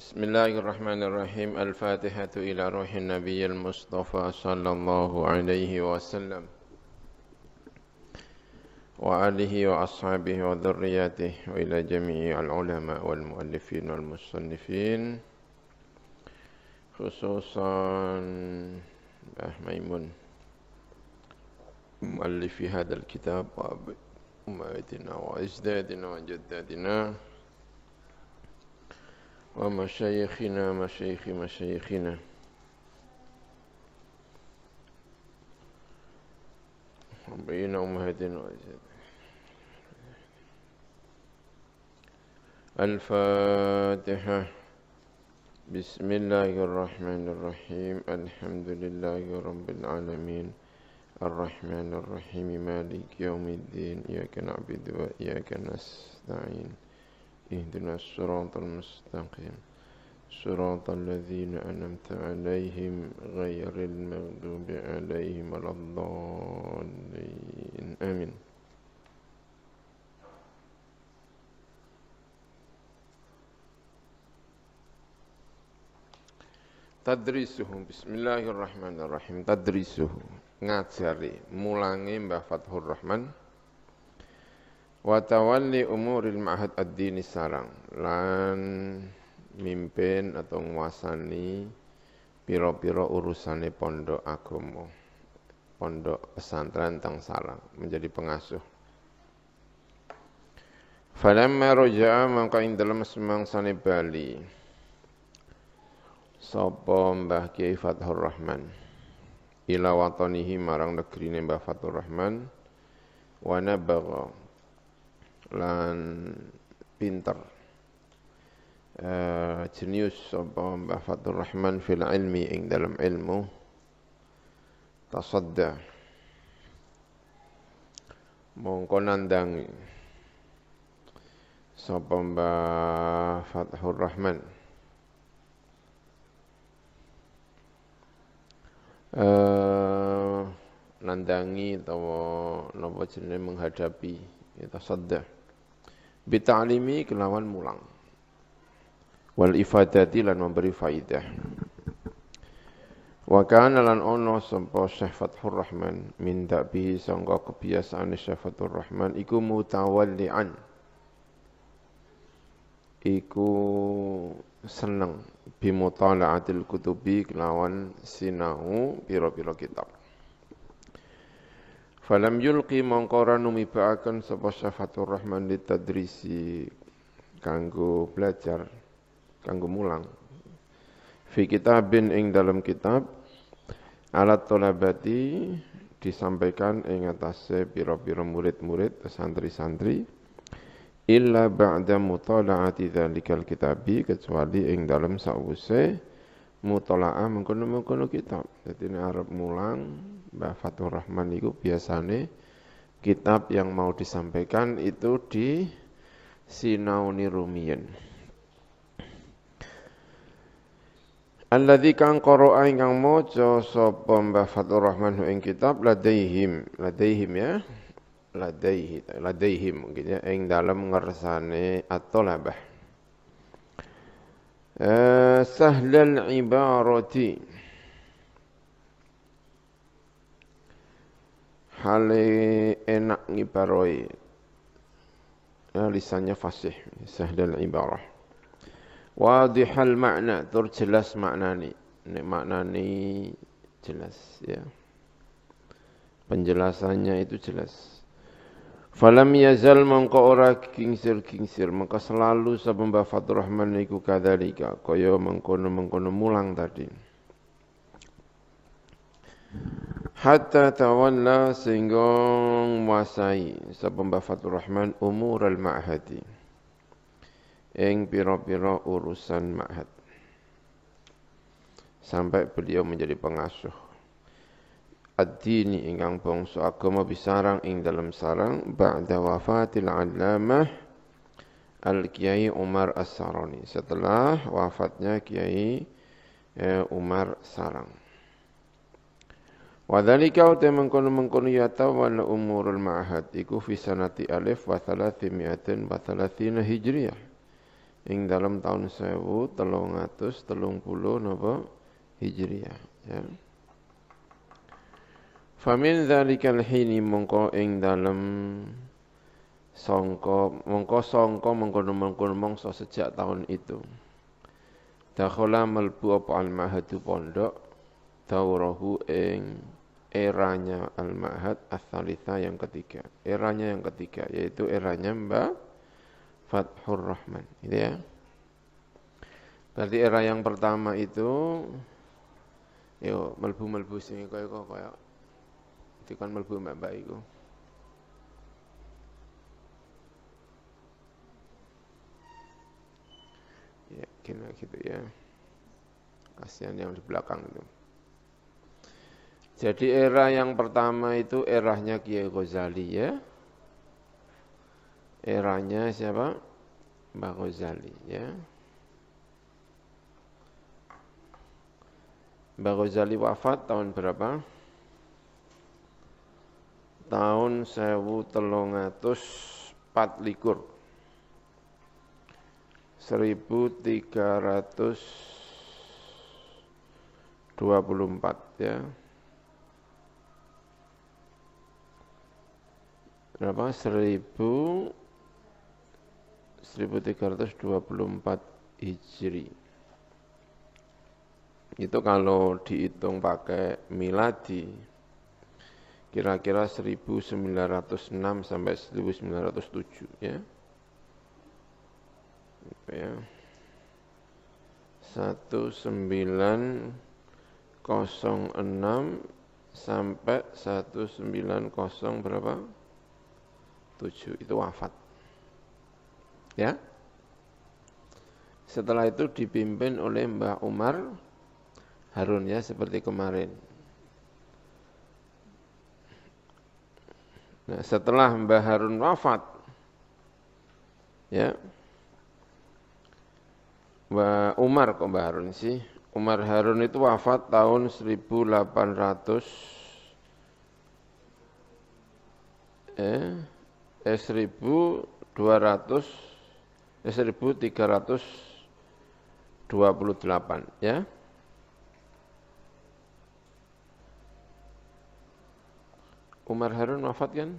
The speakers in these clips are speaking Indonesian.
Bismillahirrahmanirrahim. Al-Fatihatu ila ruhin Nabiyyil Mustafa sallallahu alaihi wasallam wa alihi wa ashabihi wa dhurriyyatihi wa ila jami'i al-ulama wal muallifin wal musannifin, khususan Mbah Maimun muallifi hadzal kitab wa ummatina wa ajdadina wa jaddadina wa masyayikhina masyayikhina Rabbina ummahatina wa ajdadina. Al-Fatihah. Bismillahirrahmanirrahim. Alhamdulillahi rabbil alamin. Ar-Rahmanir-Rahim. Maliki yaumiddin. Iyyaka na'budu wa iyyaka nasta'in. Ihdinas siratal mustaqim. Siratal ladzina an'amta 'alaihim ghairil maghdubi 'alaihim waladdallin. Amin. Tadrisuhu. Bismillahirrahmanirrahim. Tadrisuhu, ngajari, mulangi Mbah Fathur Rahman. Wa tawalli umuril ma'had ad-dini sarang, lan mimpin atau nguasani pira-pira urusane pondok agama, pondok pesantren teng sarang, menjadi pengasuh. Falamma raja'a mangka ing dalem semangsane bali sapa Mbah Kiai Fathur Rahman ila watanihi marang negrine Mbah Fathur Rahman, wa nabagha lan pinter jenius sapa Mbah Fathur Rahman fil ilmi ing dalam ilmu, tasadda mongko nandangi sapa Mbah Fathur Rahman nandangi utawa napa jenenge menghadapi tasadda bita'limi kelawan mulang wal ifadati lan memberi faidah. Wa kana lan ono sapa Syekh Fathur Rahman min dabihi sangka kebiasaan Syekh Fathur Rahman iku mutawallian, iku seneng bimutala'atil kutubi kelawan sinau pira-pira kitab. Falam yulqi mongkora numibaaken sapa Syekh Fathur Rahman ditadrisi kanggo belajar, kanggo mulang fi kitabin ing dalam kitab alat tolabati disampaikan ing atase pira-pira murid-murid santri-santri illa ba'da mutala'ati dzalikal kitabi, kecuali ing dalam sawise mutala'ah mengkono-mengkono kitab. Dadi nek arep mulang Mbah Fathur Rahman itu biasane kitab yang mau disampaikan itu di sinauni rumiyin. Alladzi kang qara'a ingkang maca sapa Mbah Fathur Rahman ing kitab ladaihim ya. Ladaihim mungkin ya ing dalam ngersane at-talabah. Sahlal ibarati, hale enak ngibaroi, lisannya fasih, sahlal ibarah. Wadihal makna, tur jelas maknani, nek maknani jelas ya. Penjelasannya itu jelas. Falam yazal mongko ora kingsir-kingsir, maka selalu sapa Mbah Fathur Rahman iku kadzalika, kaya mengkono-mengkono mulang tadi. Hatta tawalla sehingga nguasai sapa Mbah Fathur Rahman umural ma'hadi, ing pira-pira urusan ma'had, sampai beliau menjadi pengasuh ad-dini ingkang bangsa agama bisarang ing dalam sarang ba'da wafatil allamah al-Kiai Umar As-Sarani, setelah wafatnya Kiai Umar Sarang. Wa dzalika mengkono-mengkono yatawalla umurul ma'had iku fi sanati 1330 Hijriyah, ing dalam tahun 1330 napa Hijriah ya. Famin dzalikal hini mongko ing dalam sangka mengkono-mengkono mongso sejak tahun itu. Dakhala melbu apa al-mahadu pondok daurahu ing eranya al-mahad ats-tsalitsa yang ketiga. Eranya yang ketiga yaitu eranya Mbah Fathur Rahman. Gitu ya. Berarti era yang pertama itu yo melbu-melbu sing kaya itu kan melbu mbak-mbak iku. Ya, kira gitu ya. Kasihan yang di belakang itu. Jadi era yang pertama itu eranya Kiai Ghazali ya. Eranya siapa? Mbah Ghazali ya. Mbah Ghazali wafat tahun berapa? Tahun 1324 ya. Berapa? 1324 Hijri. Itu kalau dihitung pakai miladi kira-kira 1906 sampai 1907 ya. Ya. 1906 sampai 1900 berapa? 7 itu wafat. Ya. Setelah itu dipimpin oleh Mbah Umar Harun ya seperti kemarin. Nah, setelah Mbah Harun wafat ya. Mbah Umar kok Mbah Harun sih? Umar Harun itu wafat tahun 1320 1328 ya. Umar Harun wafat kan?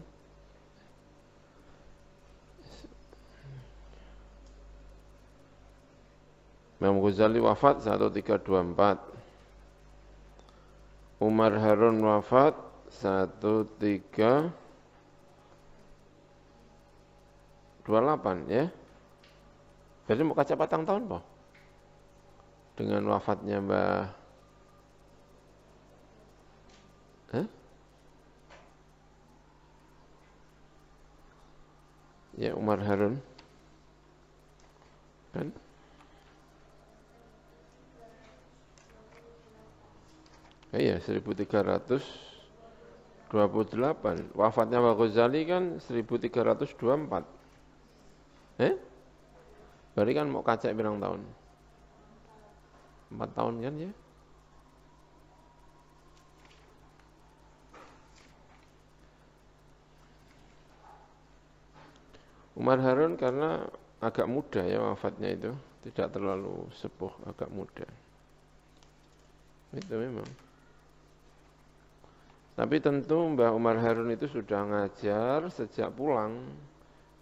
Imam Ghazali wafat 1324. Umar Harun wafat 1328 ya. Berarti mau kaca patang tahun po? Dengan wafatnya Mbah ya Umar Harun kan? Iya 1328. Wafatnya Mbah Ghazali kan 1324. Berarti kan mau kacak berapa tahun? 4 tahun kan ya? Umar Harun karena agak muda ya wafatnya itu, tidak terlalu sepuh, agak muda. Itu memang. Tapi tentu Mbah Umar Harun itu sudah ngajar sejak pulang.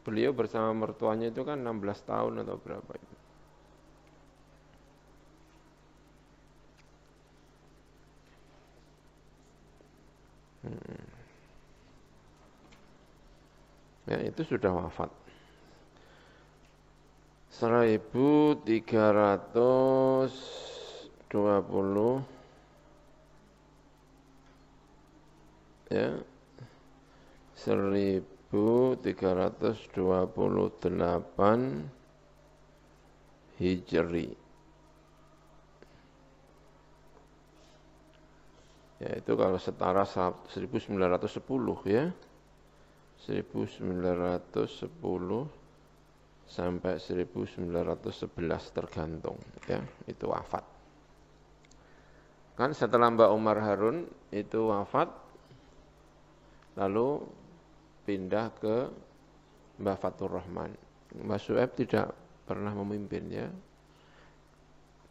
Beliau bersama mertuanya itu kan 16 tahun atau berapa itu. Ya itu sudah wafat. 1320 ya 1328 Hijri. Ya itu kalau setara 1910 ya. 1910 sampai 1911 tergantung ya, itu wafat. Kan setelah Mbak Umar Harun itu wafat lalu pindah ke Mbah Fathur Rahman. Mbah Su'aib tidak pernah memimpin ya.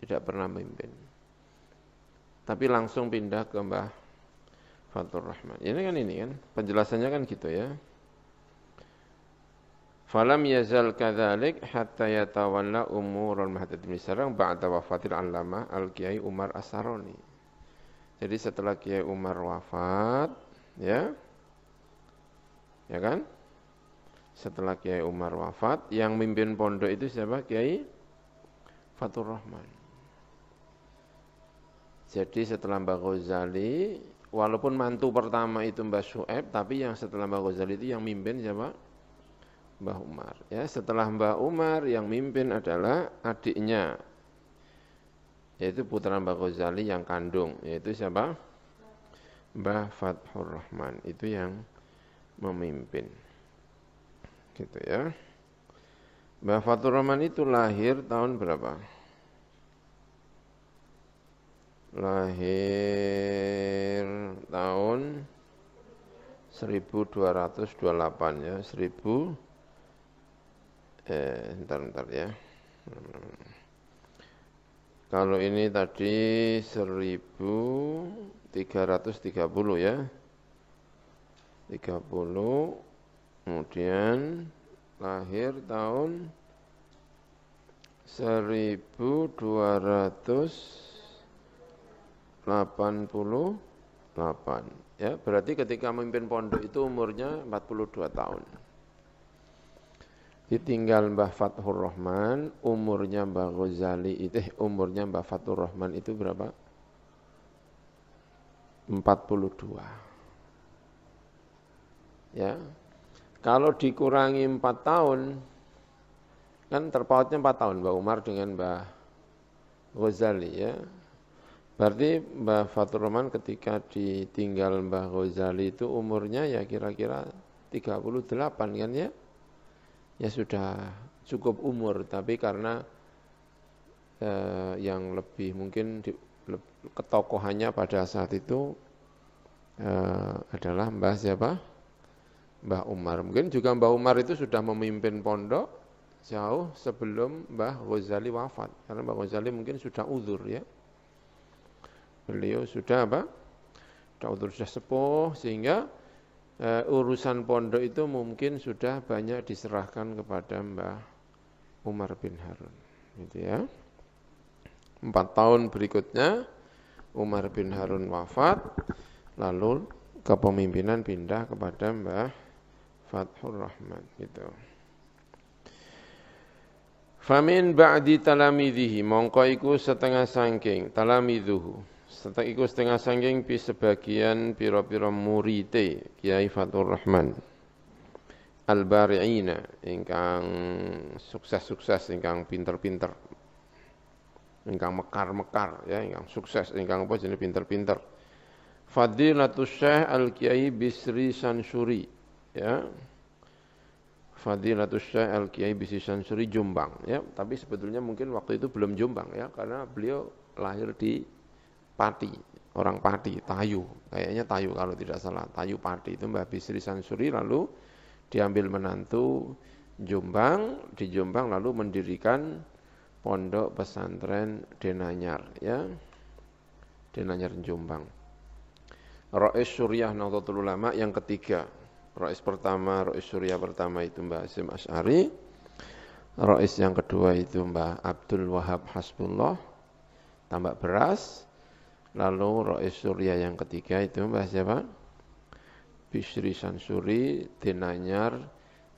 Tidak pernah memimpin. Tapi langsung pindah ke Mbah Fathur Rahman. Ini kan penjelasannya kan gitu ya. Falam yazal kadzalik hatta yatawalla umurul Mahdad bin Sarang ba'da wafatil Allamah Al-Kiai Umar As-Saroni. Jadi setelah Kiai Umar wafat, ya kan? Setelah Kiai Umar wafat, yang mimpin pondok itu siapa? Kiai Fathur Rahman. Jadi setelah Mbah Ghazali, walaupun mantu pertama itu Mbah Syuaib, tapi yang setelah Mbah Ghazali itu yang mimpin siapa? Mbah Umar. Ya, setelah Mbah Umar yang mimpin adalah adiknya, yaitu putra Mbah Ghazali yang kandung, yaitu siapa? Mbah Fathur Rahman. Itu yang memimpin. Gitu ya. Mbah Fathur Rahman itu lahir tahun berapa? Lahir tahun 1228 ya, bentar ya. Kalau ini tadi 1330 ya. 30, kemudian lahir tahun 1288 ya, berarti ketika memimpin pondok itu umurnya 42 tahun. Ditinggal Mbah Fathur Rahman, umurnya Mbah Ghazali umurnya Mbah Fathur Rahman itu berapa? 42. Ya. Kalau dikurangi 4 tahun kan terpautnya 4 tahun Mbah Umar dengan Mbah Ghazali ya. Berarti Mbah Fathur Rahman ketika ditinggal Mbah Ghazali itu umurnya ya kira-kira 38 kan ya. Ya sudah cukup umur, tapi karena yang lebih mungkin ketokohannya pada saat itu adalah Mbah siapa? Mbah Umar. Mungkin juga Mbah Umar itu sudah memimpin pondok jauh sebelum Mbah Ghazali wafat. Karena Mbah Ghazali mungkin sudah uzur ya. Beliau sudah sudah sepuh sehingga urusan pondok itu mungkin sudah banyak diserahkan kepada Mbah Umar bin Harun. Gitu ya. 4 tahun berikutnya Umar bin Harun wafat, lalu kepemimpinan pindah kepada Mbah Fathur Rahman. Gitu. Famin ba'di talamidhihi, mongko iku setengah sangking talamidhuhu. Setelah ikut setengah sangking pi sebagian piro-piro murite Kiai Fathur Rahman al-bari'ina ingkang sukses-sukses, ingkang pinter-pinter, ingkang mekar-mekar ya, ingkang sukses, ingkang apa jenenge pinter-pinter. Fadilatus Syekh Al-Kiai Bisri Sansuri ya. Fadilatus Syekh Al-Kiai Bisri Sansuri Jombang ya, tapi sebetulnya mungkin waktu itu belum Jombang ya, karena beliau lahir di Pati, orang Pati, Tayu, kayaknya Tayu kalau tidak salah, Tayu Pati itu Mbah Bisri Sansuri, lalu diambil menantu Jombang, di Jombang lalu mendirikan pondok pesantren Denanyar ya, Denanyar Jombang. Rais Suriah Nahdlatul Ulama yang ketiga, Rais Suriah pertama itu Mbah Hasyim Asy'ari, Rais yang kedua itu Mbah Abdul Wahab Hasbullah Tambak Beras. Lalu Rais Suriah yang ketiga itu Mbah siapa? Bisri Sansuri Denanyar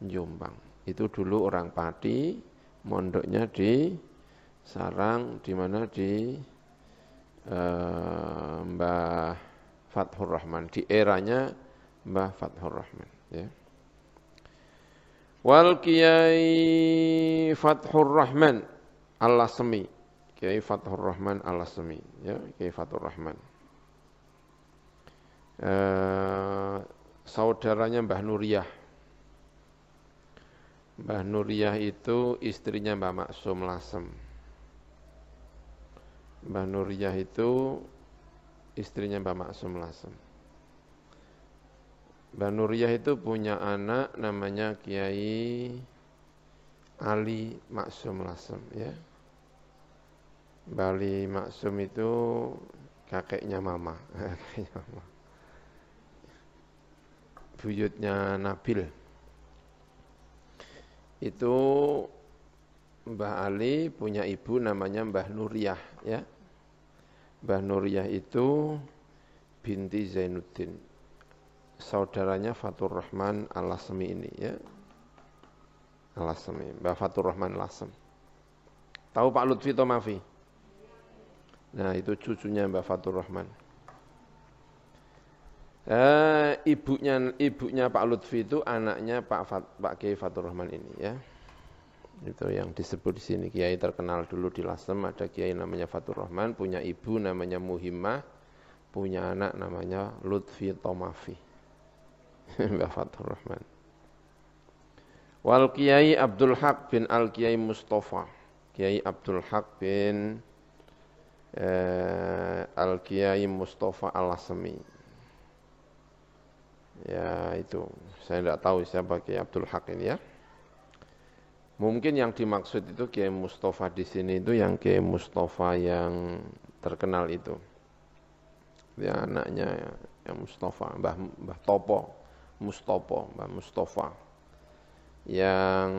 Jombang. Itu dulu orang Pati, mondoknya di Sarang, di mana di Mbah Fathur Rahman, di eranya Mbah Fathur Rahman ya. Wal Kiai Fathur Rahman Al-Lasmi, Kiai Fathur Rahman Al-Lasmi ya, Kiai Fathur Rahman. Saudaranya Mbah Nuriyah. Mbah Nuriyah itu istrinya Mbah Maksum Lasem. Mbah Nuriyah itu istrinya Mbah Maksum Lasem. Mbah Nuriyah itu punya anak namanya Kiai Ali Maksum Lasem ya. Mbah Ali Maksum itu kakeknya mama. Kakeknya mama. Buyutnya Nabil. Itu Mbah Ali punya ibu namanya Mbah Nuriyah ya. Mbah Nuriyah itu binti Zainuddin. Saudaranya Fatur Rahman Al-Lasmi ini ya. Al-Lasmi, Mbah Fatur Rahman Al-Lasem. Tahu Pak Lutfi Tomafi? Nah, itu cucunya Mbah Fatur Rahman. Ibunya Pak Lutfi itu anaknya Pak Kiai Fatur Rahman ini ya. Itu yang disebut di sini kiai terkenal dulu di Lasem, ada kiai namanya Fatur Rahman, punya ibu namanya Muhimmah, punya anak namanya Lutfi Tomafi. Mbah Fatur Rahman. Wal Kiai Abdul Haq bin Al Kiai Mustafa. Kiai Abdul Haq bin Al Kiai Mustafa Al-Lasmi. Ya itu, saya tidak tahu siapa Kiai Abdul Haq ini ya. Mungkin yang dimaksud itu Kiai Mustafa di sini itu yang Kiai Mustafa yang terkenal itu. Dia anaknya yang Mustafa, Mbah Topo, Mbah Mustafa. Yang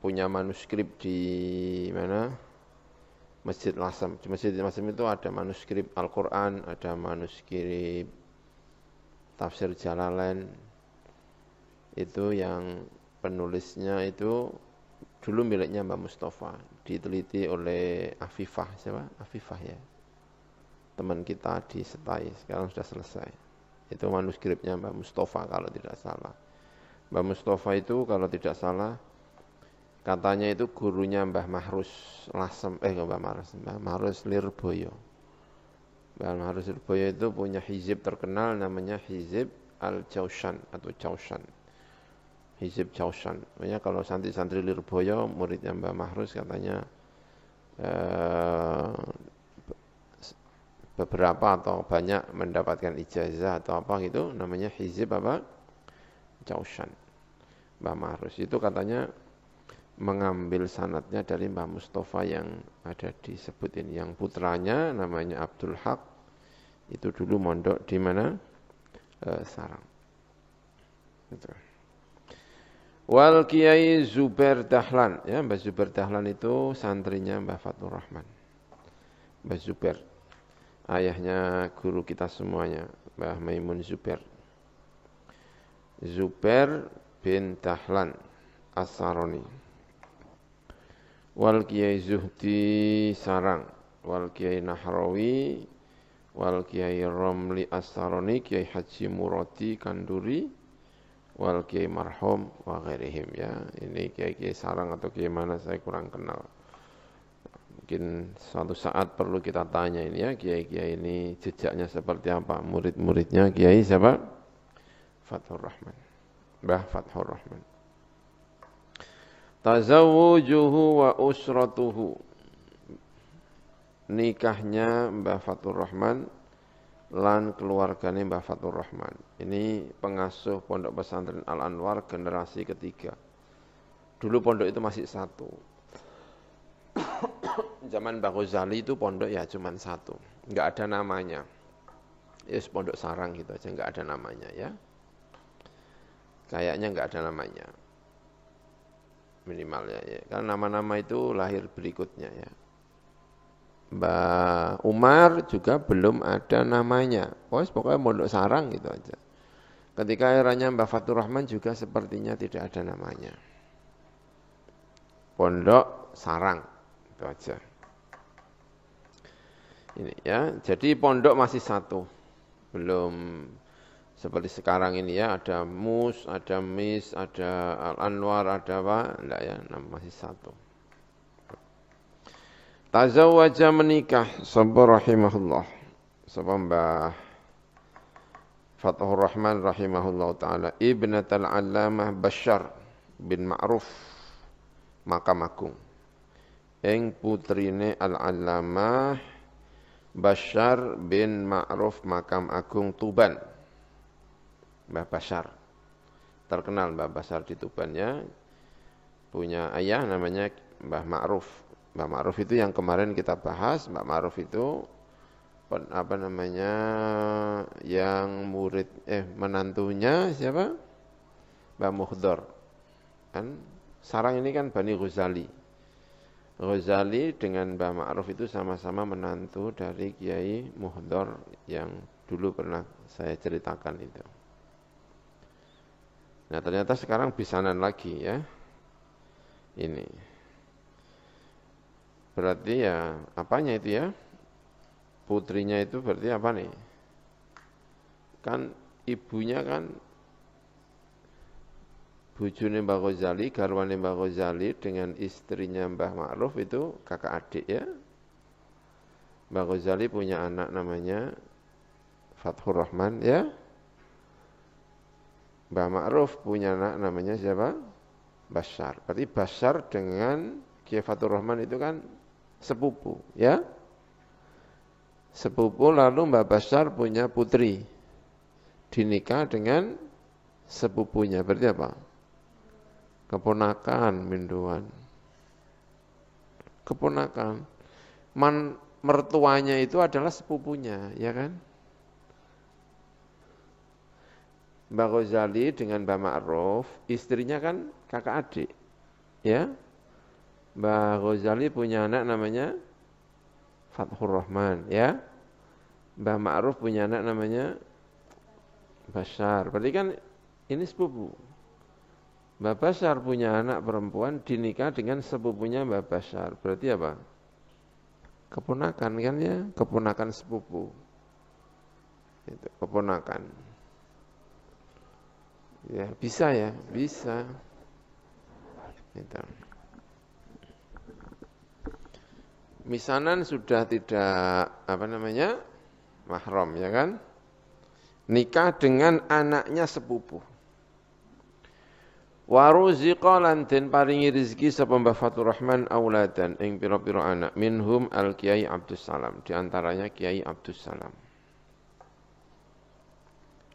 punya manuskrip di mana? Masjid Lasem. Di Masjid Lasem itu ada manuskrip Al-Qur'an, ada manuskrip Tafsir Jalalain. Itu yang penulisnya itu dulu miliknya Mbak Mustafa, diteliti oleh Afifah, siapa? Afifah ya. Teman kita di Setai, sekarang sudah selesai. Itu manuskripnya Mbak Mustafa kalau tidak salah. Mbak Mustafa itu kalau tidak salah katanya itu gurunya Mbah Mahrus Lasem, Mbah Mahrus Lirboyo. Mbah Mahrus Lirboyo itu punya hizib terkenal namanya Hizib Al-Jaushan atau Jaushan. Hizib Jaushan. Makanya kalau santri-santri Lirboyo, muridnya Mbah Mahrus katanya beberapa atau banyak mendapatkan ijazah atau apa gitu, namanya Hizib apa? Jaushan. Mbah Mahrus itu katanya mengambil sanadnya dari Mbah Mustafa yang ada disebut ini. Yang putranya namanya Abdul Haq, itu dulu mondok di mana? Sarang. Gitu. Wal Kiai Zubair Dahlan, ya Mbah Zubair Dahlan itu santrinya Mbah Fatur Rahman. Mbah Zubair, ayahnya guru kita semuanya, Mbah Maimun Zubair. Zubair bin Dahlan As-Saroni. Wal Kiai Zuhdi Sarang, wal Kiai Nahrawi, wal Kiai Romli As-Saroni, Kiai Haji Muradi Kanduri, wal Kiai Marhum wa ghairihim ya. Ini kiai-kiai Sarang atau kiai mana saya kurang kenal. Mungkin suatu saat perlu kita tanya ini ya, kiai-kiai ini jejaknya seperti apa, murid-muridnya kiai siapa? Fathur Rahman. Mbah Fathur Rahman. Tazawwujuhu wa usratuhu. Nikahnya Mbah Fathur Rahman lan keluarganya Mbah Fathur Rahman. Ini pengasuh Pondok Pesantren Al-Anwar generasi ketiga. Dulu pondok itu masih satu. Zaman Mbah Ghazali itu pondok ya cuma satu. Enggak ada namanya. Yes, pondok Sarang gitu aja, enggak ada namanya ya. Kayaknya enggak ada namanya. Minimal ya. Karena nama-nama itu lahir berikutnya ya. Mbah Umar juga belum ada namanya. Pokoknya pondok Sarang gitu aja. Ketika eranya Mbah Fathur Rahman juga sepertinya tidak ada namanya. Pondok Sarang itu aja. Ini ya. Jadi pondok masih satu. Belum seperti sekarang ini ya, ada Mus, ada Mis, ada Al-Anwar, ada apa? Enggak ya, masih satu. Tazawwaja menikah sapa rahimahullah. Sapa Mbah Fathur Rahman rahimahullah taala ibnatal Allamah Bashar bin Ma'ruf Makam Agung. Ing putrine Al-Allamah Bashar bin Ma'ruf Makam Agung Tuban. Mbah Bashar. Terkenal Mbah Bashar di Tuban ya. punya ayah namanya Mbah Ma'ruf. Mbah Ma'ruf itu yang kemarin kita bahas. Mbah Ma'ruf itu yang menantunya siapa? Mbah Muhdar. Kan sarang ini kan Bani Ghazali. Ghazali dengan Mbah Ma'ruf itu sama-sama menantu dari Kiai Muhdar yang dulu pernah saya ceritakan itu. Nah, ternyata sekarang bisanan lagi ya. Ini. Berarti ya apanya itu ya? Putrinya itu berarti apa nih? Kan ibunya kan bojone Mbah Ghazali, garwane Mbah Ghazali dengan istrinya Mbah Ma'ruf itu kakak adik ya. Mbah Ghazali punya anak namanya Fathur Rahman ya. Mbah Ma'ruf punya anak namanya siapa? Bashar. Berarti Bashar dengan Kiai Fathur Rahman itu kan sepupu ya. Sepupu, lalu Mbah Bashar punya putri. Dinikah dengan sepupunya. Berarti apa? Keponakan minduan. Keponakan. Mertuanya itu adalah sepupunya, ya kan? Mbah Ghazali dengan Mbah Ma'ruf, istrinya kan kakak adik. Ya. Mbah Ghazali punya anak namanya Fathur Rahman, ya. Mbah Ma'ruf punya anak namanya Bashar. Berarti kan ini sepupu. Mbah Bashar punya anak perempuan dinikah dengan sepupunya Mbah Bashar. Berarti apa? Keponakan kan ya, keponakan sepupu. Itu keponakan. Ya, bisa ya, bisa. Itu. Misanan sudah tidak mahram ya kan? Nikah dengan anaknya sepupu. Wa ruziqa lan den paringi rezeki sapa Mbah Fathur Rahman auladan ing pira-pira anak minhum al Kiai Abdus Salam, di antaranya Kiai Abdus Salam.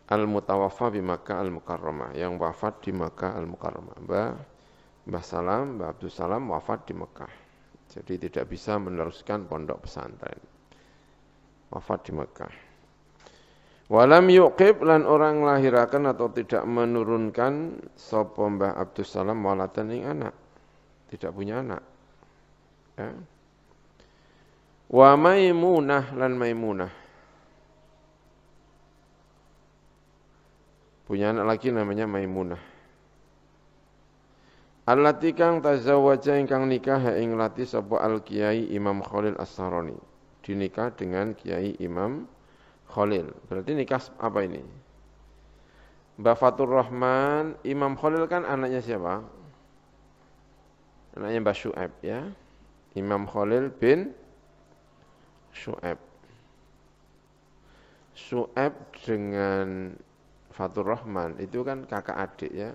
Al mutawaffa di Makkah Al Mukarramah, yang wafat di Makkah Al Mukarramah. Mbah Salam, Mbah Abdus Salam wafat di Makkah. Jadi tidak bisa meneruskan pondok pesantren. Wafat di Makkah. Walam yuqib lan orang lahirakan atau tidak menurunkan sapa Mbah Abdus Salam walatan ing anak. Tidak punya anak. Ya. Wa Maimunah lan Maimunah. Punya anak lagi namanya Maimunah. Allati kang tazawwaja ingkang nikah ing lati sapa Al Kiai Imam Khalil As-Sarani. Dinikah dengan Kiai Imam Khalil. Berarti nikah apa ini? Mbah Fathur Rahman, Imam Khalil kan anaknya siapa? Anaknya Mbah Syu'aib ya. Imam Khalil bin Syu'aib. Syu'aib dengan Fathur Rahman itu kan kakak adik ya.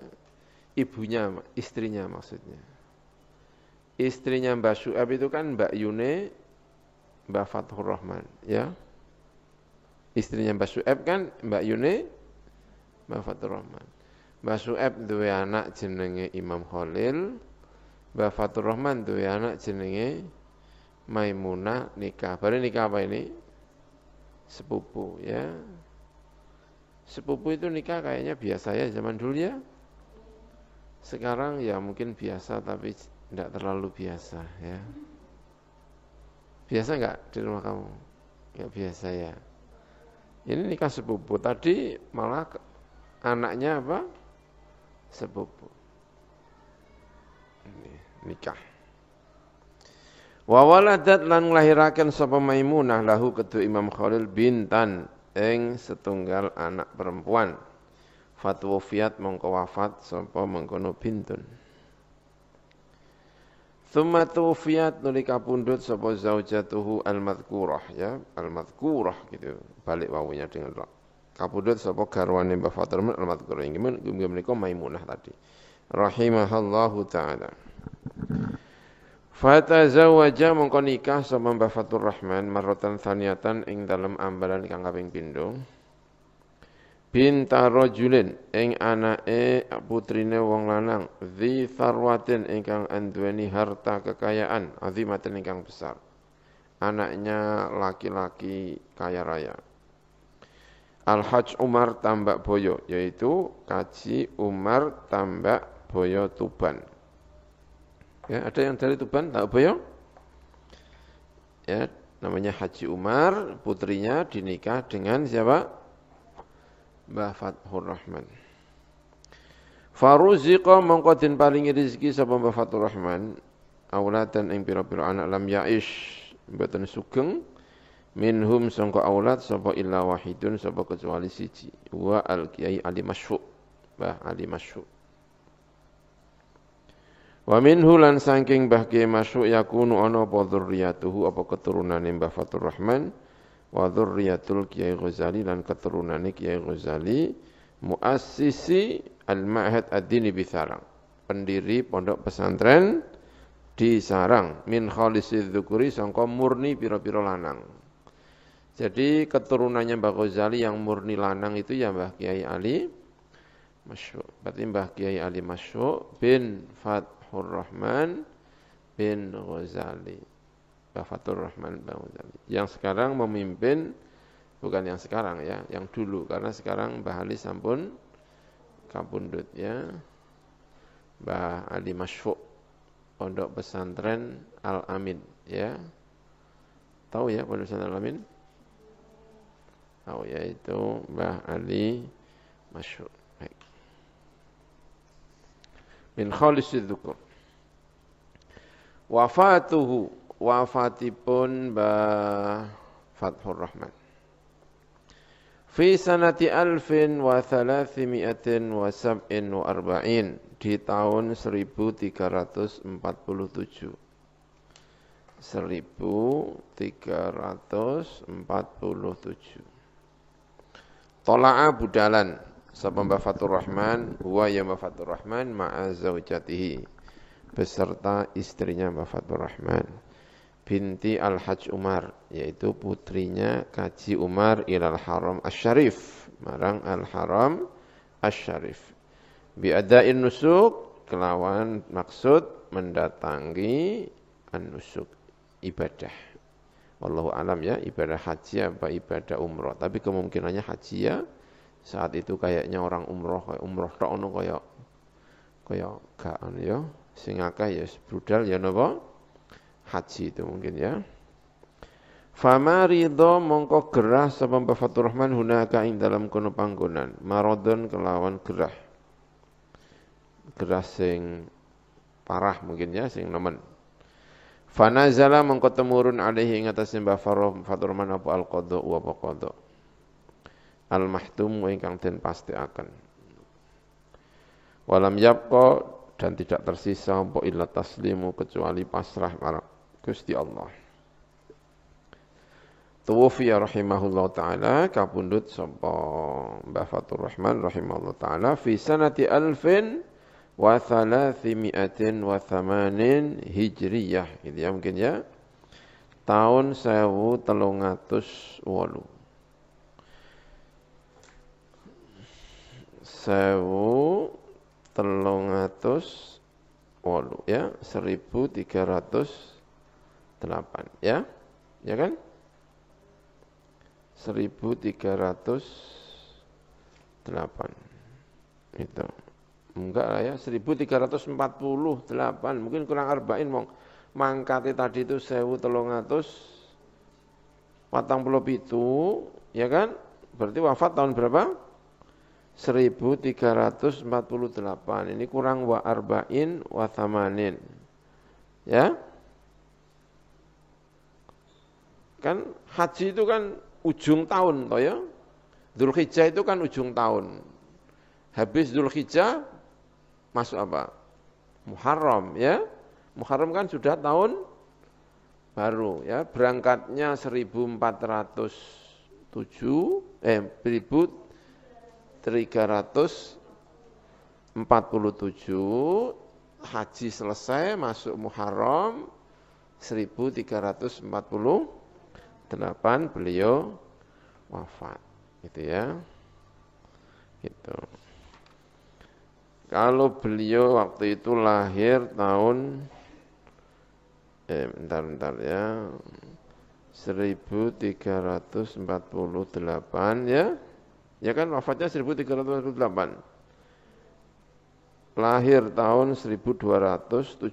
Ibunya, istrinya maksudnya. Istrinya Mbah Syu'aib itu kan Mbak Yune, Mbah Fathur Rahman ya. Istrinya Mbah Syu'aib kan Mbak Yune, Mbah Fathur Rahman. Mbah Syu'aib duwe anak jenenge Imam Khalil, Mbah Fathur Rahman duwe anak jenenge Maimunah, nikah. Baru nikah apa ini? Sepupu ya. Sepupu itu nikah kayaknya biasa ya zaman dulu ya. Sekarang ya mungkin biasa tapi tidak terlalu biasa ya. Biasa enggak di rumah kamu? Ya biasa ya. Ini nikah sepupu. Tadi malah anaknya apa? Sepupu. Ini nikah. Wa waladat lan nglahiraken sapa Maimunah lahu kedue Imam Khalil bintan ing setunggal anak perempuan. Fatwafiyat mongko wafat sapa mengkono bintun. Tsumma tuwfiyat nulika pundhut sapa zaujatuhu al-madhkurah ya, al-madhkurah gitu. Balik wawunya dengan ra. Kapundhut sapa garwane Mbah Fathur al-madhkurah inggih menika Maimunah tadi. Rahimahallahu taala. Fatazawwaja mongko nikah sapa Mbah Fathur Rahman marratan tsaniyatan ing dalem ambalan kang kaping pindho. binta rajulin ing anake putrine wong lanang dzi tharwatin ingkang anduweni harta kekayaan azimatin ingkang besar. Anaknya laki-laki kaya raya. Al-Hajj Umar Tambak Boyo, yaitu Kaji Umar Tambak Boyo Tuban. Ya, ada yang dari Tuban, Tambak Boyo? Ya, namanya Haji Umar, putrinya dinikah dengan siapa? Mbah Fathur Rahman. Faruziqa mongko den paringi rezeki sapa Mbah Fathur Rahman, auladan ing pira-pira anak lam yaish, mboten sugeng. Minhum sangka aulad sapa illa wahidun sapa kecuali siji wa al-Kiai Ali Masyuk, Mbah Ali Masyuk. Wa minhu lan saking Mbah Kiai Masyuk yakunu ana apa dzurriyyatuhu apa keturunane Mbah Fathur Rahman wa dzurriyyatul Kiai Ghazali lan keturunane Kiai Ghazali muassisi al-Ma'had ad-Dini bi Sarang, pendiri pondok pesantren di Sarang, min khalisidz dzukuri sangka murni pira-pira lanang. Jadi keturunannya Mbah Ghazali yang murni lanang itu ya Mbah Kiai Ali Masyuk. Berarti Mbah Kiai Ali Masyuk bin Fathur Rahman bin Ghazali. Mbah Fathur Rahman bin Ghazali. Yang sekarang memimpin, bukan yang sekarang ya, yang dulu. Karena sekarang Mbah Ali sampun kapundhut ya. Mbah Ali Masyuk, pondok pesantren Al-Amin ya. Tahu ya pondok pesantren Al-Amin? Yaitu Mbah Ali Masyuk. Min khalisidz dzukur. Wafatuhu, wafatipun Mbah Fathur Rahman. Fi sanati 1347 di tahun 1347. 1347. Tola'a budalan sapa Mbah Fathur Rahman, huwa ya Mbah Fathur Rahman ma'a zaujatihi, beserta istrinya Mbah Fathur Rahman, binti Al-Hajj Umar, yaitu putrinya Kaji Umar ilal Haram Asy-Syarif, marang Al-Haram Asy-Syarif. Bi adain nusuk, kelawan maksud mendatangi an-nusuk, ibadah. Wallahu alam ya, ibadah haji apa ibadah umroh. Tapi kemungkinannya haji ya. Saat itu kayaknya orang umroh tok ono kaya gak anu ya. Sing akeh ya brudal ya napa? Haji itu mungkin ya. Fama ridho mongko gerah sapa Mbah Fathur Rahman hunaka ing dalam kono panggonan. Maradon kelawan gerah. Gerah sing parah mungkin ya, sing nemen. Fanazala mongko temurun alaihi ing atase Mbah Fathur Rahman apa al-qadha wa qadha. Al-mahtum ingkang den pastikaken. Walam yabqa dan tidak tersisa apa illa taslimu kecuali pasrah marang Gusti Allah. Tuwfiya rahimahullah taala kapundhut sapa Mbah Fathur Rahman rahimahullah taala fi sanati 1308 Hijriyah, gitu ya mungkin ya. Tahun 1308. 1308 ya, 1308 ya. Ya kan? 1308 itu. Enggak lah ya, 1348, mungkin kurang arba'in mong. Mangkate tadi itu 1347, ya kan? Berarti wafat tahun berapa? 1348. Ini kurang wa arba'in wa thamanin. Ya? Kan haji itu kan ujung tahun toh ya. Dzulhijjah itu kan ujung tahun. Habis Dzulhijjah masuk apa? Muharram ya. Muharram kan sudah tahun baru ya. Berangkatnya 1347, haji selesai masuk Muharram 1348 beliau wafat gitu ya. Gitu. Kalau beliau waktu itu lahir tahun bentar ya, 1348 ya. Ya kan wafatnya 1348. Lahir tahun 1270.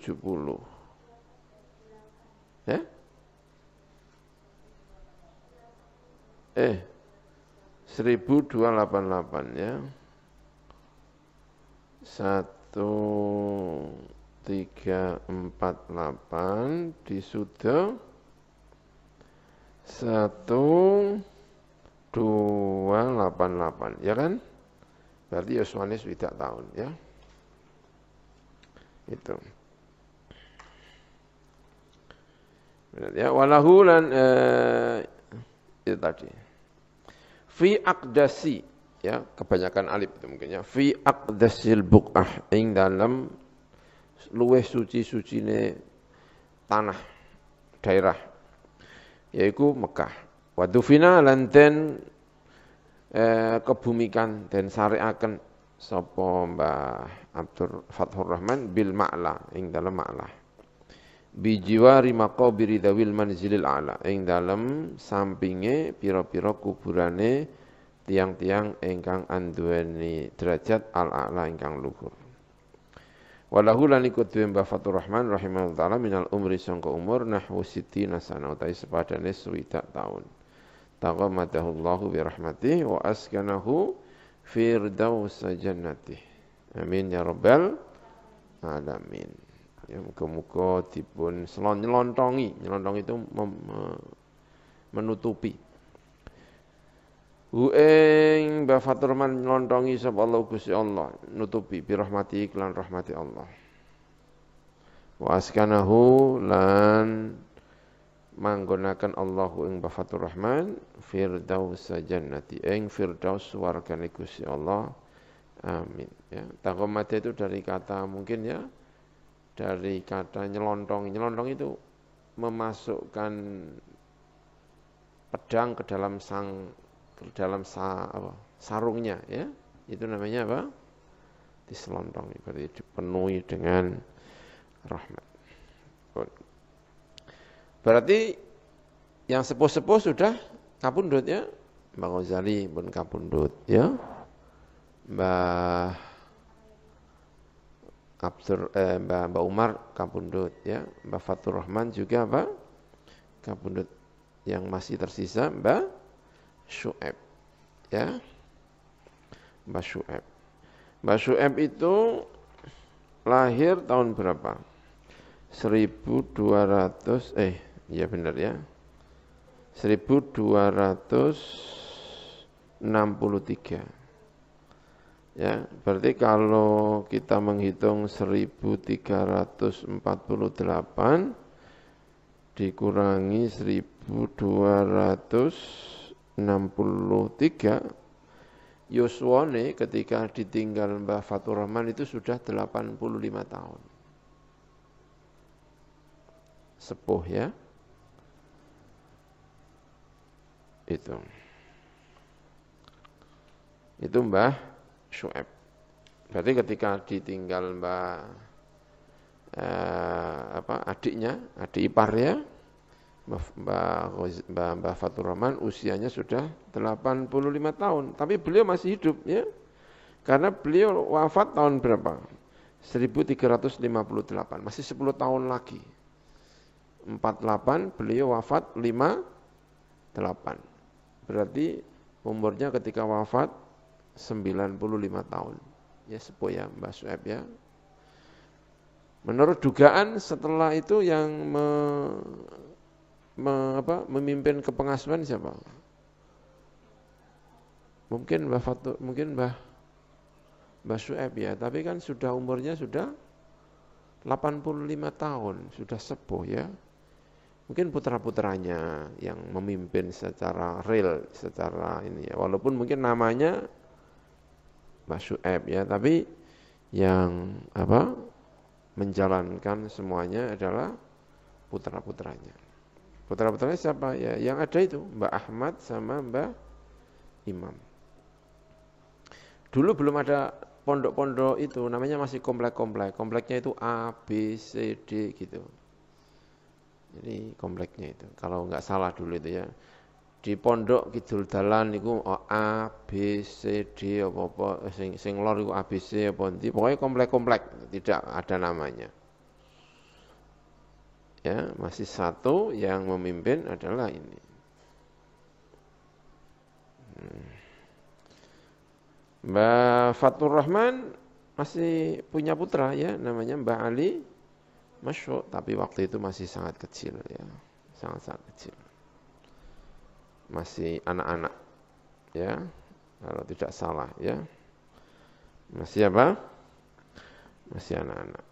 Ya? 1288 ya. 1348 disuda 1288 ya kan? Berarti Yoswanis swidak tahun ya. Itu. Benar ya, walahu lan itu tadi. Fi aqdasi ya, kebanyakan alif itu mungkin ya. Fi aqdasil buqah ing dalam luweh suci-sucine tanah daerah yaitu Mekah. Wa dufina lan den kebumikan den sareaken sapa Mbah Abdur Fathur Rahman bil Ma'la ing dalam Ma'la. Bijiwari maqabiri dawil manzilil a'la ing dalam sampinge pira-pira kuburane tiang-tiang ingkang anduweni derajat al-a'la ingkang luhur. Walahu lan iku duwe Mbah Fathur Rahman rahimahullah taala minal umri sangka umur nahwu sittina sana utawi sepadane 60 taun. Taqammadahullahu bi rahmatihi wa askanahu firdaus jannatih. Amin ya rabbal alamin. Ya, muga-muga dipun nyelontongi. Nyelontongi itu menutupi. Ing Mbah Fathur Rahman nyelontongi sapa Allah Gusti Allah, nutupi bi rahmati lan rahmati Allah. Wa askanahu lan manggonaken Allahu ing Mbah Fathur Rahman firdaus jannati ing firdaus swargane Gusti Allah. Amin ya. Taqammada itu dari kata mungkin ya, dari kata nyelontongi. Nyelontongi itu memasukkan pedang ke dalam sarungnya ya. Itu namanya apa? Diselontongi, berarti dipenuhi dengan rahmat. Berarti yang sepuh-sepuh sudah kapundhut ya. Mbah Ghazali pun kapundhut ya. Mbah Umar kapundhut ya. Mbah Fathur Rahman juga apa? Kapundhut. Yang masih tersisa Mbah Syu'aib ya. Mbah Syu'aib. Mbah Syu'aib itu lahir tahun berapa? 1200 ya benar ya. 1263. Ya, berarti kalau kita menghitung 1348 dikurangi 1263, yuswane ketika ditinggal Mbah Fathur Rahman itu sudah 85 tahun. Sepuh ya. Itu Mbah Syu'aib. Berarti ketika ditinggal adiknya, adik iparnya, Mbah Fathur Rahman usianya sudah 85 tahun. Tapi beliau masih hidup ya. Karena beliau wafat tahun berapa? 1358, masih 10 tahun lagi. 48 beliau wafat 58. Berarti umurnya ketika wafat 95 tahun. Ya sepuh ya Mbah Syu'aib ya. Menurut dugaan setelah itu yang memimpin kepengasuhan siapa? Mungkin Mbah Syu'aib ya, tapi kan sudah umurnya sudah 85 tahun, sudah sepuh ya. Mungkin putra-putranya yang memimpin secara real, secara ini ya. Walaupun mungkin namanya Mbah Syu'aib ya, tapi yang menjalankan semuanya adalah putra-putranya. Putra-putranya siapa ya? Yang ada itu Mbah Ahmad sama Mbah Imam. Dulu belum ada pondok-pondok itu, namanya masih komplek-komplek. Kompleknya itu A, B, C, D gitu. Jadi kompleknya itu. Kalau nggak salah dulu itu ya. Di pondok Kidul Dalan itu A, B, C, D apa-apa sing lor itu A, B, C apa ndi. Pokoknya komplek-komplek, tidak ada namanya. Ya, masih satu yang memimpin adalah ini. Mbah Fatur Rahman masih punya putra ya, namanya Mbah Ali Masyuk, tapi waktu itu masih sangat kecil ya, sangat-sangat kecil. Masih anak-anak ya, kalau tidak salah ya. Masih apa? Masih anak-anak.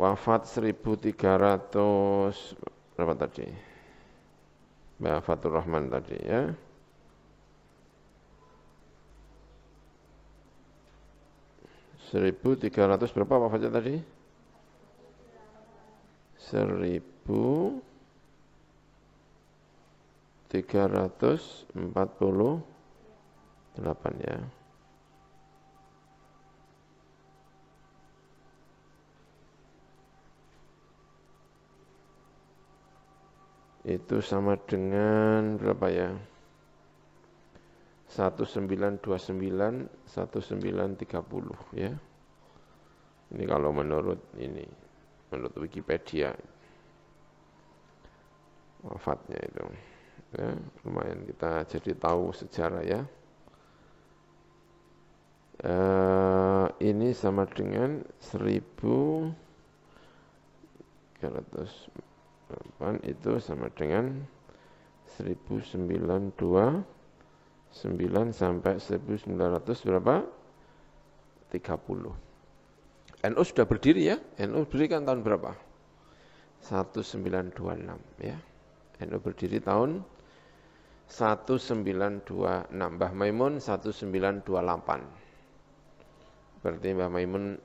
Wafat 1300 berapa tadi? Mbah Fatur Rahman tadi ya. 1300 berapa wafatnya tadi? 1348 ya. Itu sama dengan berapa ya? 1929, 1930 ya. Ini kalau menurut Wikipedia wafatnya itu. Ya, lumayan kita jadi tahu sejarah ya. Ini sama dengan 1308 itu sama dengan 1929 sampai 1900 berapa? 30. NU sudah berdiri ya. NU berdiri kan tahun berapa? 1926 ya. NU berdiri tahun 1926. Mbah Maimun 1928. Berarti Mbah Maimun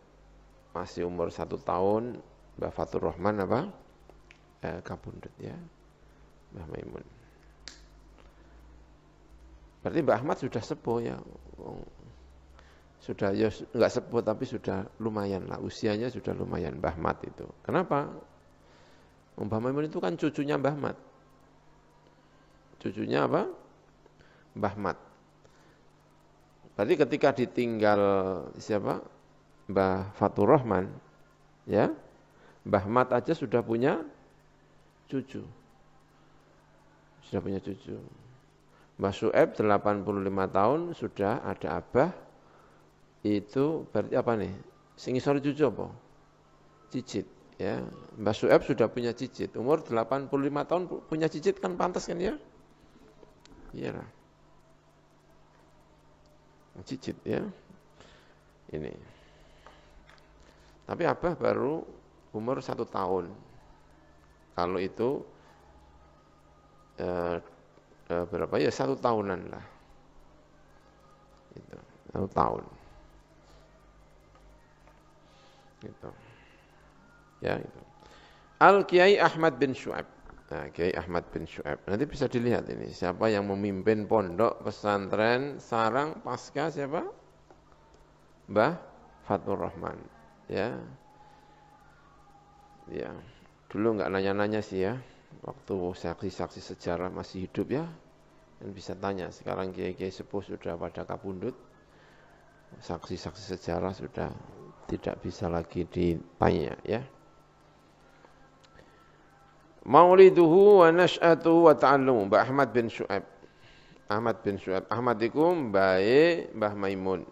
masih umur 1 tahun. Mbah Fatur Rahman apa? Kabundut ya. Mbah Maimun. Berarti Mbah Ahmad sudah sepuh ya. Sudah ya enggak sepuh tapi sudah lumayan lah. Usianya sudah lumayan Mbah Ahmad itu. Kenapa? Mbah Maimun itu kan cucunya Mbah Ahmad. Cucunya apa? Mbah Ahmad. Berarti ketika ditinggal siapa? Mbah Fatur Rahman, ya, Mbah Ahmad aja sudah punya cucu. Sudah punya cucu. Mbah Su'eb 85 tahun sudah ada abah. Itu berarti apa nih? Sing isor cucu apa? Cicit, ya. Mbah Su'eb sudah punya cicit. Umur 85 tahun punya cicit kan pantas kan ya? Iya lah. Cicit ya. Ini. Tapi abah baru umur 1 tahun. Kalau itu berapa ya? 1 tahunan lah. Itu 1 tahun. Gitu. Ya itu. Al Kiai Ahmad bin Syu'aib. Nah, Kiai Ahmad bin Syu'aib. Nanti bisa dilihat ini siapa yang memimpin pondok pesantren Sarang pasca siapa? Mbah Fatur Rahman. Ya. Ya. Dulu enggak nanya-nanya sih ya. Waktu saksi-saksi sejarah masih hidup ya. Dan bisa tanya, sekarang kiai-kiai sepuh sudah pada kabundut. Saksi-saksi sejarah sudah tidak bisa lagi ditanya ya. Mauliduhu wa nash'atuhu wa ta'allumu Mbah Ahmad bin Syu'aib. Ahmad bin Syu'aib. Ahmad iku mbae Mbah Maimun.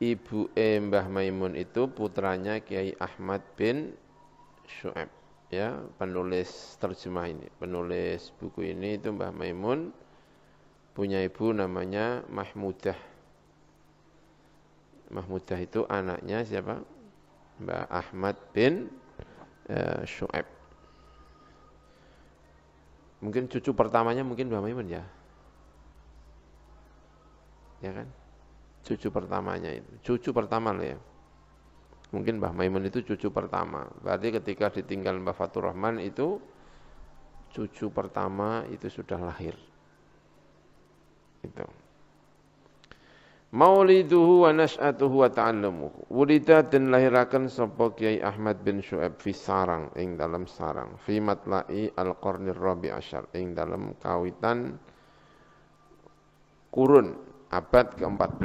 Ibu Mbah Maimun itu putranya Kiai Ahmad bin Syu'aib. Ya, penulis terjemah ini, penulis buku ini itu Mbah Maimun punya ibu namanya Mahmudah. Mahmudah itu anaknya siapa? Mbah Ahmad bin Syu'aib. Mungkin cucu pertamanya mungkin Mbah Maimun ya. Ya kan? Cucu pertamanya itu. Cucu pertama loh ya. Mungkin Mbah Maimun itu cucu pertama. Berarti ketika ditinggal Mbah Fatur Rahman itu cucu pertama itu sudah lahir. Itu. Mauliduhu wa nash'atuhu wa ta'allamuhu. Wulida dan lahirakan sapa Kiai Ahmad bin Syu'aib fi Sarang ing dalam Sarang fi matla'i al-qarnir rabi' asyar ing dalam kawitan kurun abad ke-14.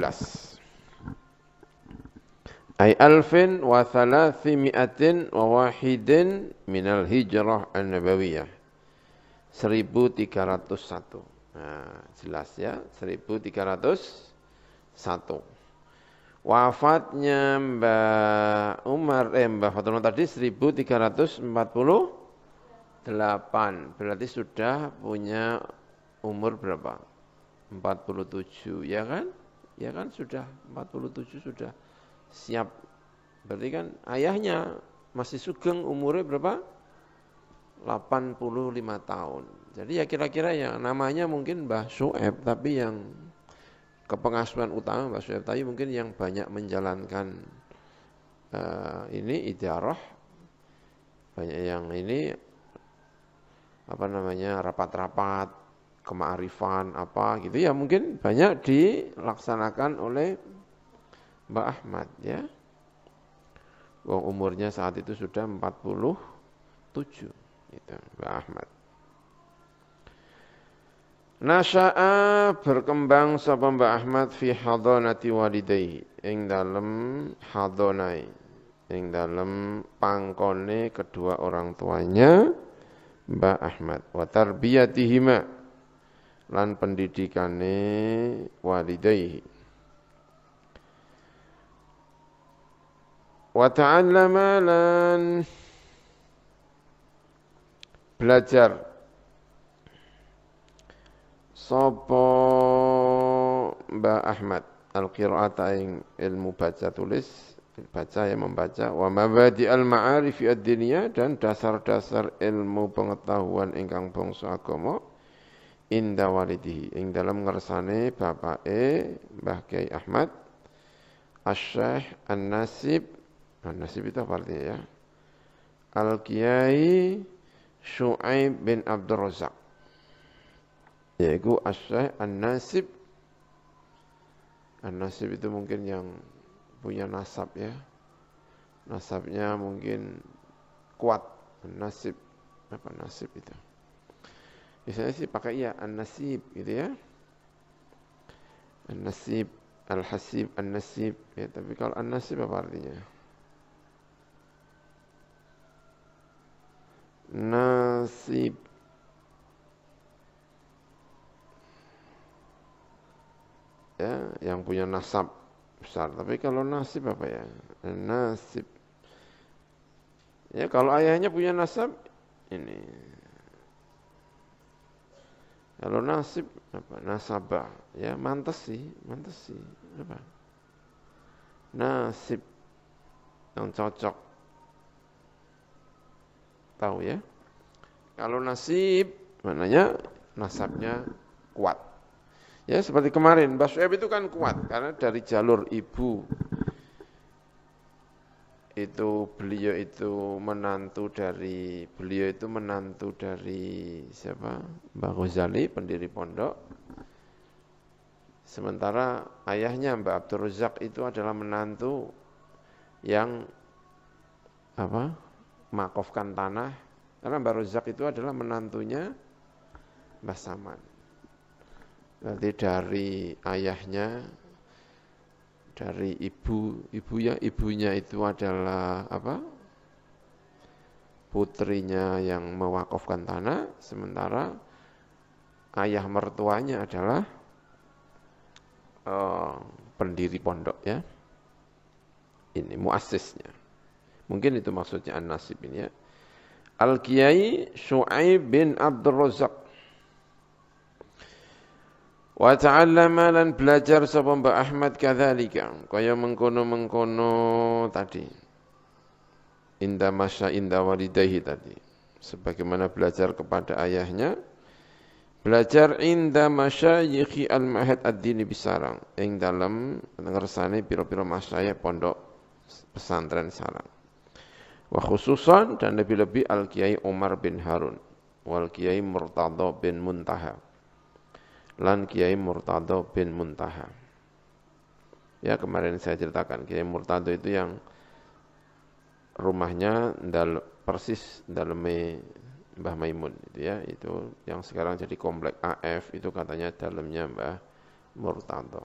Ay alfin wa thalathimi'atin wa wahidin minal hijrah an-nabawiyah. 1301. Nah, jelas ya, 1301. Wafatnya Mbah Fatul tadi 1348. Berarti sudah punya umur berapa? 47, ya kan? Ya kan sudah 47 sudah siap. Berarti kan ayahnya masih sugeng, umurnya berapa? 85 tahun. Jadi ya kira-kira yang namanya mungkin Mbah Syu'aib, tapi yang kepengasuhan utama Mbah Syu'aib tadi mungkin yang banyak menjalankan ini idyarah, banyak yang ini rapat-rapat kema'arifan apa gitu ya, mungkin banyak dilaksanakan oleh Mbah Ahmad ya. Umurnya saat itu sudah 47 itu Mbah Ahmad. Nasya'a berkembang sapa Mbah Ahmad fi hadanati walidayhi ing dalem hadonai, ing dalem pangkone kedua orang tuanya Mbah Ahmad, wa tarbiyatihima lan pendidikane walidayhi. Wa ta'allama lan belajar sapa Mbah Ahmad al-qira'ata ing ilmu baca tulis, baca yang membaca, wa mabadi al-ma'arif ad-diniyah dan dasar-dasar ilmu pengetahuan ingkang bangsa agama inda walidihi ing dalam ngersane bapake Mbah Kiai Ahmad Asy-Syaikh An-Nasib. An-Nasib itu apa artinya ya? Al-Kiai Syu'aib bin Abdul Razak, yaitu Asy-Syaikh An-Nasib. An-Nasib itu mungkin yang punya nasab ya. Nasabnya mungkin kuat. An-Nasib, apa nasib itu? Biasanya sih pakai ya An-Nasib gitu ya. An-Nasib, Al-Hasib, An-Nasib ya, tapi kalau An-Nasib apa artinya? Nasib. Ya, yang punya nasab besar. Tapi kalau nasib apa ya? Nasib. Ya, kalau ayahnya punya nasab ini. Kalau nasib apa? Nasabah. Ya, mantas sih. Apa? Nasib yang cocok. Tahu ya? Kalau nasib maknanya nasabnya kuat. Ya seperti kemarin, Mbah Syu'aib itu kan kuat karena dari jalur ibu itu beliau itu menantu dari siapa? Mbah Ghazali, pendiri pondok. Sementara ayahnya Mbah Abdul Razak itu adalah menantu yang makofkan tanah, karena Mbah Razak itu adalah menantunya Mbah Saman. Berarti dari ayahnya, dari ibunya itu adalah putrinya yang mewakafkan tanah, sementara ayah mertuanya adalah pendiri pondok ya. Ini muassisnya. Mungkin itu maksudnya An-Nasib ini ya. Al-Kiai Syu'aib bin Abdul Razak. Wa ta'allama lan belajar sapa Mbah Ahmad kadzalika, kaya mengkono-mengkono tadi. Inda walidayhi tadi. Sebagaimana belajar kepada ayahnya, belajar inda masyayikhi al-Ma'had ad-Dini Bisarang, ing dalem ngersane pira-pira masyayikh pondok pesantren Sarang. Wa khususan dan lebih-lebih Al-Kiai Umar bin Harun, wal Kiai Murtadha bin Muntaha. Lan Kiai Murtadha bin Muntaha. Ya kemarin saya ceritakan Kiai Murtado itu yang rumahnya persis dalamnya Mbah Maimun itu ya, itu yang sekarang jadi komplek AF itu katanya dalamnya Mbah Murtado.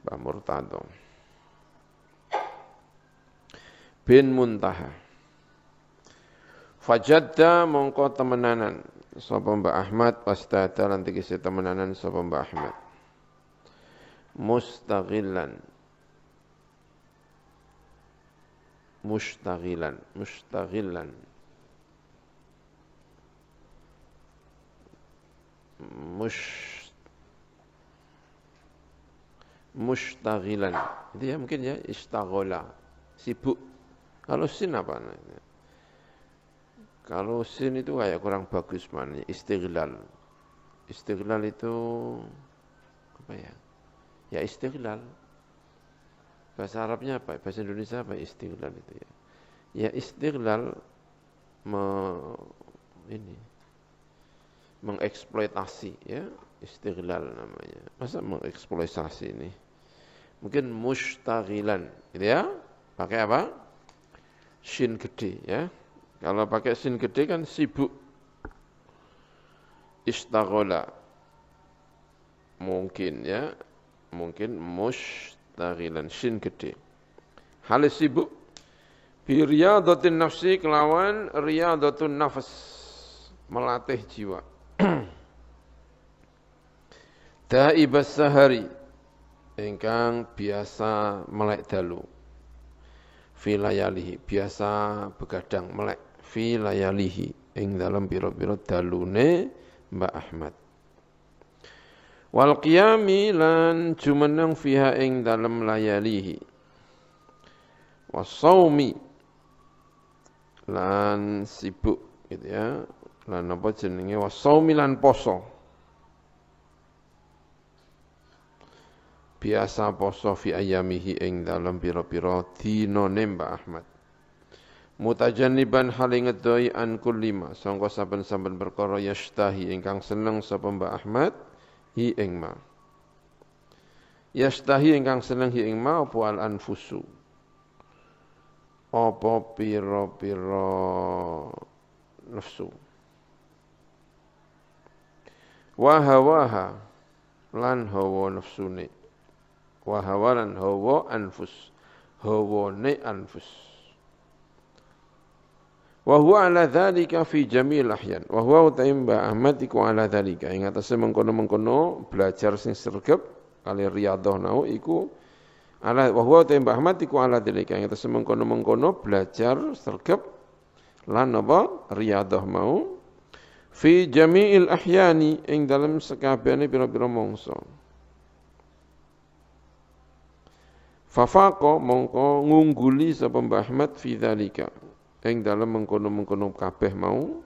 Mbah Murtado bin Muntaha. Fajadda mongko temenanan sapa Mbah Ahmad wastada lan tegese temenanan sapa Mbah Ahmad. Mustaghilan mustaghilan itu ya mungkin ya istaghala sibuk. Kalau sin apa namanya? Kalau sin itu kayak kurang bagus maknanya istighlal itu apa ya? Ya istighlal. Bahasa Arabnya apa? Bahasa Indonesia apa istighlal itu ya? Ya istighlal mengeksploitasi ya, istighlal namanya. Masa mengeksploitasi ini? Mungkin mustaghilan gitu ya. Pakai apa? Shin gede ya. Kalau pakai shin gede kan sibuk. Istaghala. Mungkin ya. Mungkin mustaghilan shin gede. Hal sibuk bi riyadatin nafsi kelawan riyadatun nafs, melatih jiwa. Daibas sahari ingkang biasa melek dalu. Fi layalihi biasa begadang melek fi layalihi ing dalam pira-pira dalune Mbak Ahmad. Wal qiyami lan jumeneng fiha ing dalem layalihi. Wasaumi lan sibuk gitu ya. Lan apa jenenge wasaumi lan poso. Biasa poso fi ayamihi ing dalem pira-pira dinane Mbak Ahmad. Mutajanniban hal ngedoi an kullima sangka saben-saben perkara yastahi ingkang seneng sapa Mbak Ahmad hi ing ma. Yastahi ingkang seneng hi ing ma apa al anfusu. Apa pira-pira nafsu. Wa hawaha lan hawa nafsune. Wa hawa lan hawa anfus. Hawane anfus. Wa huwa ala dzalika fi jamil ahyan. Wa huwa Mbah Ahmad iku ala dzalika ing atase mengkono-mengkono belajar sing sregep kali riyadhah nau iku ala wa huwa Mbah Ahmad iku ala dzalika ing atase mengkono-mengkono belajar sregep lan apa riyadhah mau fi jami'il ahyani ing dalam sekabehane pira-pira mangsa. Fafaqa mongko ngungguli sapa Mbah Ahmad fi dzalika ing dalam mengkono-mengkono kabeh mau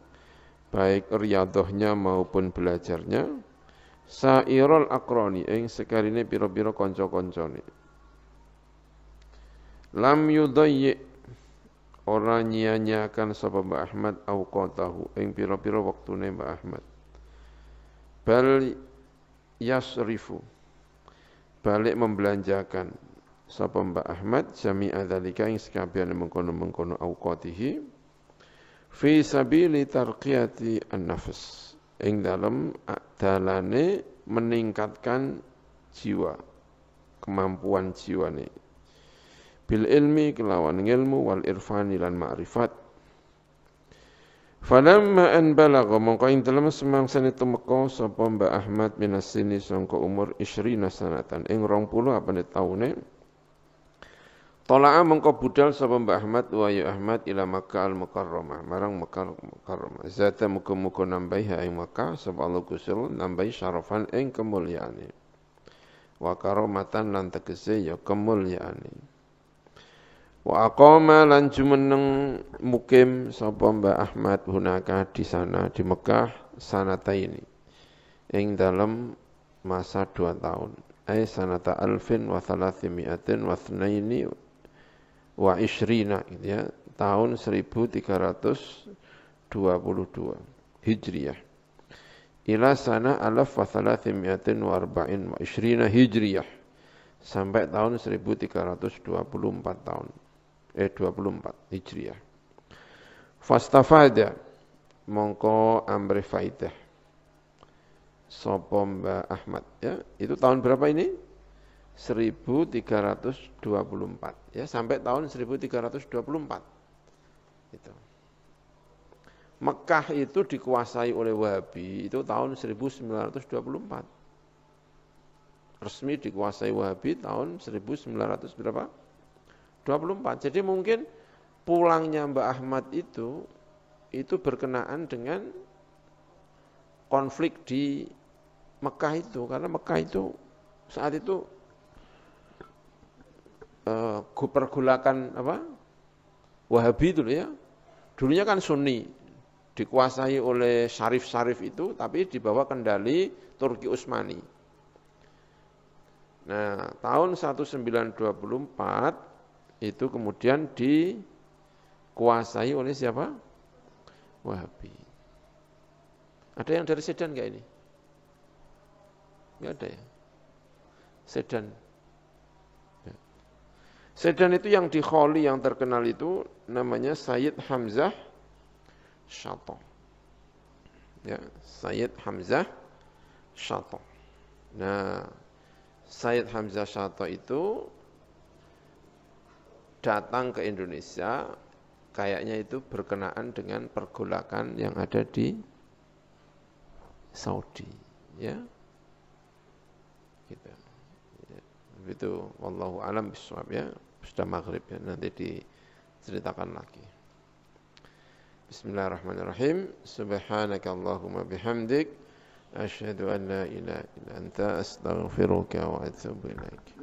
baik riyadhahnya maupun belajarnya sairul aqrani ing sekarine pira-pira kanca-kancane lam yudayyi ora nyia-nyiakan sapa Mbah Ahmad auqatahu ing pira-pira wektune Mbah Ahmad bal yasrifu balik membelanjakan sapa Mbak Ahmad jami'a dzalika ing sakabehane mengkono-mengkono auqatihi fi sabili tarqiyati an-nafs ing dalem dalane meningkatkan jiwa kemampuan jiwane bil ilmi kelawan ilmu wal irfani lan ma'rifat falamma an balagha mongko ing dalem semangsane tumeka sapa Mbak Ahmad minasini sangka umur 20 sanatan ing 20 apane taune Tola'a mengko budal sapa Mbah Ahmad wa ya Ahmad ila Makkah al-Mukarramah marang Makkah al-Mukarramah zata muga-muga nambahi ing Makkah sapa Allah Gusti nambahi syarafan ing kemulyaane wa karamatan lan tegese ya kemulyaane wa aqama lan jumeneng mukim sapa Mbah Ahmad hunaka di sana di Mekah sanataini ing dalam masa 2 tahun ay sanata alfin wa thalathimiatin wa thnaini wa ishrina gitu ya, tahun 1322 Hijriyah ila sana alaf wa thalathimiatin wa arba'in wa ishrina Hijriyah sampai tahun 1324 tahun. 24 Hijriah. Fastafada mongko amri faidah. Sapa Mbah Ahmad ya, itu tahun berapa ini? 1324 ya, sampai tahun 1324. Itu. Mekah itu dikuasai oleh Wahabi itu tahun 1924. Resmi dikuasai Wahabi tahun 1900 berapa? 24. Jadi mungkin pulangnya Mbah Ahmad itu berkenaan dengan konflik di Mekah itu, karena Mekah itu saat itu pergulakan apa? Wahabi itu ya. Dulunya kan Sunni, dikuasai oleh syarif-syarif itu, tapi di bawah kendali Turki Utsmani. Nah, tahun 1924 itu kemudian dikuasai oleh siapa? Wahabi. Ada yang dari Sedan enggak ini? Enggak ada ya? Sedan. Ya. Sedan itu yang di Kholi yang terkenal itu namanya Sayyid Hamzah Syato. Ya, Sayyid Hamzah Syato. Nah, Sayyid Hamzah Syato itu datang ke Indonesia, kayaknya itu berkenaan dengan pergolakan yang ada di Saudi, ya. Gitu. Ya. Itu wallahu alam bishawab ya, sudah maghrib ya, nanti diceritakan lagi. Bismillahirrahmanirrahim. Subhanakallahumma bihamdik asyhadu an la ilaha illa anta astaghfiruka wa atubu ilaik.